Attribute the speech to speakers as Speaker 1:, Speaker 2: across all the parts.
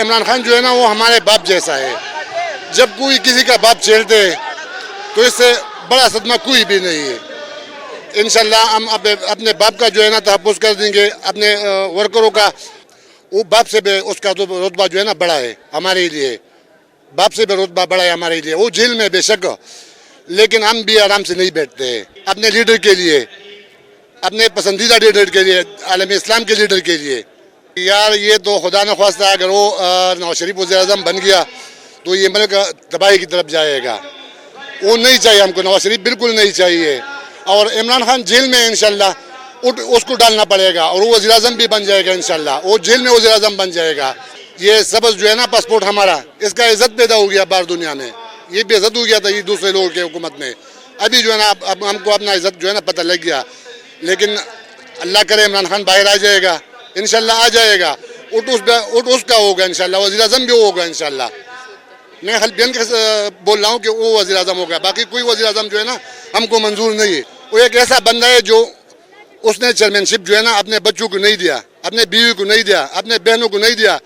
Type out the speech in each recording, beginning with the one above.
Speaker 1: عمران خان جو ہے نا وہ ہمارے باپ جیسا ہے. جب کوئی کسی کا باپ چھیڑتے تو اس سے بڑا صدمہ کوئی بھی نہیں ہے. انشاءاللہ ہم اپنے باپ کا جو ہے نا تحفظ کر دیں گے. اپنے ورکروں کا وہ باپ سے بھی اس کا رتبہ جو ہے نا بڑا ہے ہمارے لیے. باپ سے بھی رتبہ بڑا ہے ہمارے لیے. وہ جیل میں بے شک, لیکن ہم بھی آرام سے نہیں بیٹھتے ہیں. اپنے لیڈر کے لیے, اپنے پسندیدہ لیڈر کے لیے, عالم اسلام کے لیڈر کے لیے. یار یہ تو خدا نہ خواستہ اگر وہ نواز شریف وزیر اعظم بن گیا تو یہ ملک تباہی کی طرف جائے گا. وہ نہیں چاہیے ہم کو. نواز شریف بالکل نہیں چاہیے. اور عمران خان جیل میں انشاءاللہ اس کو ڈالنا پڑے گا اور وہ وزیر اعظم بھی بن جائے گا انشاءاللہ. وہ جیل میں وزیر اعظم بن جائے گا. یہ سبز جو ہے نا پاسپورٹ ہمارا, اس کا عزت پیدا ہو گیا باہر دنیا میں. یہ بھی عزت ہو گیا تھا یہ دوسرے لوگوں کی حکومت میں. ابھی جو ہے نا اب ہم کو اپنا عزت جو ہے نا پتہ لگ گیا. لیکن اللہ کرے عمران خان باہر آ جائے گا انشاءاللہ, آ جائے گا. اٹھ اس کا ہوگا انشاءاللہ. وزیر اعظم بھی ہوگا انشاءاللہ. میں حلبین کے بول رہا ہوں کہ وہ وزیر اعظم ہوگا. باقی کوئی وزیر اعظم جو ہے نا ہم کو منظور نہیں ہے. وہ ایک ایسا بندہ ہے جو اس نے چیئرمین شپ جو ہے نا اپنے بچوں کو نہیں دیا, اپنے بیوی کو نہیں دیا, اپنے بہنوں کو نہیں دیا,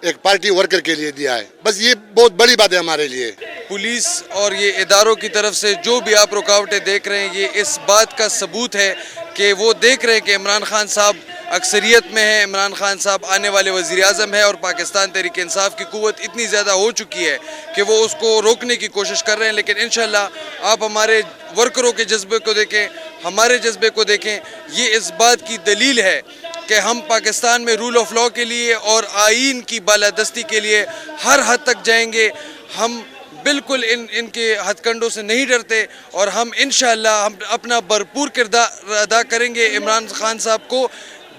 Speaker 1: ایک پارٹی ورکر کے لیے دیا ہے. بس یہ بہت بڑی بات ہے ہمارے لیے.
Speaker 2: پولیس اور یہ اداروں کی طرف سے جو بھی آپ رکاوٹیں دیکھ رہے ہیں یہ اس بات کا ثبوت ہے کہ وہ دیکھ رہے ہیں کہ عمران خان صاحب اکثریت میں ہے. عمران خان صاحب آنے والے وزیر اعظم ہے اور پاکستان تحریک انصاف کی قوت اتنی زیادہ ہو چکی ہے کہ وہ اس کو روکنے کی کوشش کر رہے ہیں. لیکن انشاءاللہ آپ ہمارے ورکروں کے جذبے کو دیکھیں, ہمارے جذبے کو دیکھیں. یہ اس بات کی دلیل ہے کہ ہم پاکستان میں رول آف لاء کے لیے اور آئین کی بالادستی کے لیے ہر حد تک جائیں گے. ہم بالکل ان کے ہتھ کنڈوں سے نہیں ڈرتے اور ہم انشاءاللہ ہم اپنا بھرپور کردار ادا کریں گے عمران خان صاحب کو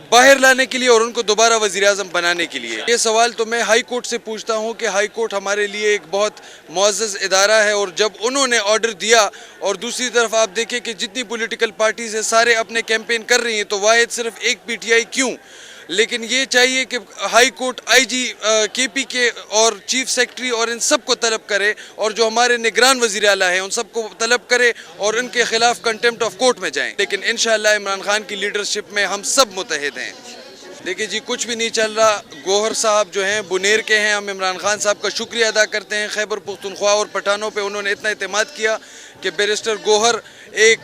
Speaker 2: باہر لانے کے لیے اور ان کو دوبارہ وزیر اعظم بنانے کے لیے. یہ سوال تو میں ہائی کورٹ سے پوچھتا ہوں کہ ہائی کورٹ ہمارے لیے ایک بہت معزز ادارہ ہے اور جب انہوں نے آرڈر دیا اور دوسری طرف آپ دیکھیں کہ جتنی پولیٹیکل پارٹیز ہیں سارے اپنے کیمپین کر رہی ہیں تو واحد صرف ایک پی ٹی آئی کیوں. لیکن یہ چاہیے کہ ہائی کورٹ آئی جی کے پی کے اور چیف سیکرٹری اور ان سب کو طلب کرے اور جو ہمارے نگران وزیر اعلیٰ ہیں ان سب کو طلب کرے اور ان کے خلاف کنٹمپٹ آف کورٹ میں جائیں. لیکن انشاءاللہ عمران خان کی لیڈرشپ میں ہم سب متحد ہیں. دیکھیں جی کچھ بھی نہیں چل رہا. گوہر صاحب جو ہیں بنیر کے ہیں. ہم عمران خان صاحب کا شکریہ ادا کرتے ہیں. خیبر پختونخوا اور پٹھانوں پہ انہوں نے اتنا اعتماد کیا کہ بیرسٹر گوہر ایک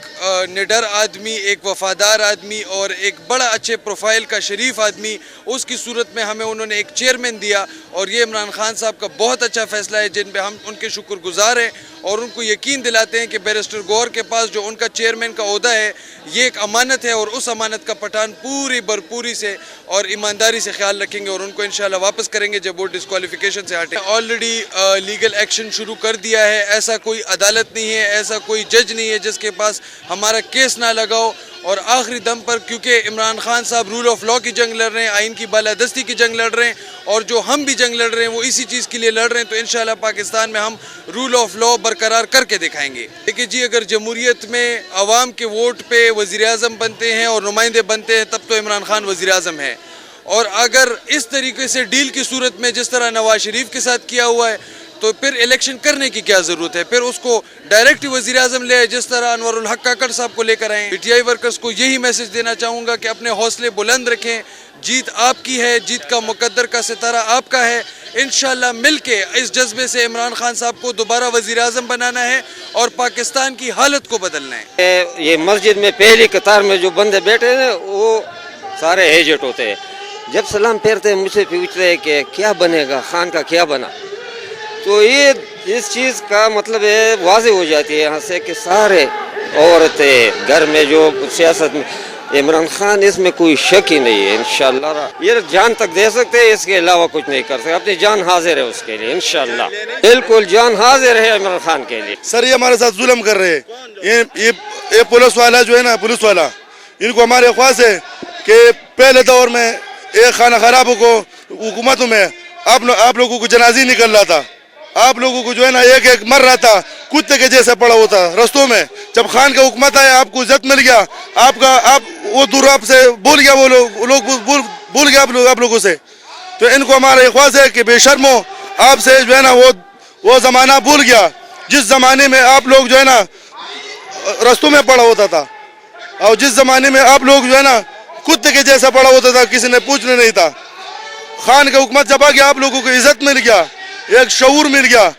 Speaker 2: نڈر آدمی, ایک وفادار آدمی اور ایک بڑا اچھے پروفائل کا شریف آدمی, اس کی صورت میں ہمیں انہوں نے ایک چیئرمین دیا اور یہ عمران خان صاحب کا بہت اچھا فیصلہ ہے جن پہ ہم ان کے شکر گزار ہیں اور ان کو یقین دلاتے ہیں کہ بیرسٹر گوہر کے پاس جو ان کا چیئرمین کا عہدہ ہے یہ ایک امانت ہے اور اس امانت کا پٹھان پوری بھرپوری سے اور ایمانداری سے خیال رکھیں گے اور ان کو انشاءاللہ واپس کریں گے جب وہ ڈسکوالیفیکیشن سے ہٹیں. آلریڈی لیگل ایکشن شروع کر دیا ہے. ایسا کوئی عدالت نہیں ہے, ایسا کوئی جج نہیں ہے جس کے پاس ہمارا کیس نہ لگاؤ اور آخری دم پر کیونکہ عمران خان صاحب رول آف لاء کی جنگ لڑ رہے ہیں, آئین کی بالادستی کی جنگ لڑ رہے ہیں اور جو ہم بھی جنگ لڑ رہے ہیں وہ اسی چیز کے لیے لڑ رہے ہیں. تو انشاءاللہ پاکستان میں ہم رول آف لاء برقرار کر کے دکھائیں گے. دیکھیے جی اگر جمہوریت میں عوام کے ووٹ پہ وزیر اعظم بنتے ہیں اور نمائندے بنتے ہیں تب تو عمران خان وزیر اعظم ہے. اور اگر اس طریقے سے ڈیل کی صورت میں جس طرح نواز شریف کے ساتھ کیا ہوا ہے تو پھر الیکشن کرنے کی کیا ضرورت ہے. پھر اس کو ڈائریکٹ وزیر اعظم لے جس طرح انور الحق کاکڑ صاحب کو لے کر آئیں. پی ٹی آئی ورکرز کو یہی میسج دینا چاہوں گا کہ اپنے حوصلے بلند رکھیں. جیت آپ کی ہے, جیت کا مقدر کا ستارہ آپ کا ہے. انشاءاللہ مل کے اس جذبے سے عمران خان صاحب کو دوبارہ وزیر اعظم بنانا ہے اور پاکستان کی حالت کو بدلنا ہے.
Speaker 3: یہ مسجد میں پہلی قطار میں جو بندے بیٹھے ہیں وہ سارے ایجنٹ ہوتے ہیں. جب سلام پھیرتے ہیں مجھ سے پوچھتے ہیں کہ کیا بنے گا, خان کا کیا بنا. تو یہ اس چیز کا مطلب ہے واضح ہو جاتی ہے یہاں سے کہ سارے عورتیں گھر میں جو سیاست میں عمران خان اس میں کوئی شک ہی نہیں ہے. انشاءاللہ یہ جان تک دے سکتے ہیں, اس کے علاوہ کچھ نہیں کر سکتے. اپنی جان حاضر ہے اس کے لیے انشاءاللہ, بالکل جان حاضر ہے عمران خان کے لیے.
Speaker 4: سر یہ ہمارے ساتھ ظلم کر رہے ہیں. یہ پولیس والا جو ہے نا, پولیس والا, ان کو ہمارے خواہش ہے کہ پہلے دور میں ایک خانہ خرابوں کو حکومتوں میں آپ لوگوں کو جنازی نکل رہا تھا. آپ لوگوں کو جو ہے نا ایک ایک مر رہا تھا, کتے کے جیسے پڑا ہوتا رستوں میں. جب خان کا حکومت آیا آپ کو عزت مل گیا, آپ وہ دور آپ سے بھول گیا, وہ لوگ بھول گیا آپ لوگوں سے. تو ان کو ہمارا خواہش ہے کہ بے شرمو آپ سے جو ہے نا وہ زمانہ بھول گیا جس زمانے میں آپ لوگ جو ہے نا رستوں میں پڑا ہوتا تھا اور جس زمانے میں آپ لوگ جو ہے نا کتے کے جیسا پڑا ہوتا تھا, کسی نے پوچھنا نہیں تھا. خان کا حکومت جب آ گیا آپ لوگوں کو عزت مل گیا, ایک شعور مل گیا.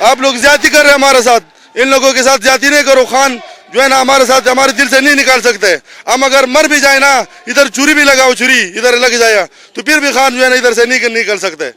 Speaker 4: آپ لوگ زیادتی کر رہے ہیں ہمارے ساتھ, ان لوگوں کے ساتھ زیادتی نہیں کرو. خان جو ہے نا ہمارے ساتھ ہمارے دل سے نہیں نکال سکتے. ہم اگر مر بھی جائیں نا, ادھر چھری بھی لگاؤ, چھری ادھر لگ جائے تو پھر بھی خان جو ہے نا ادھر سے نہیں نکل سکتے.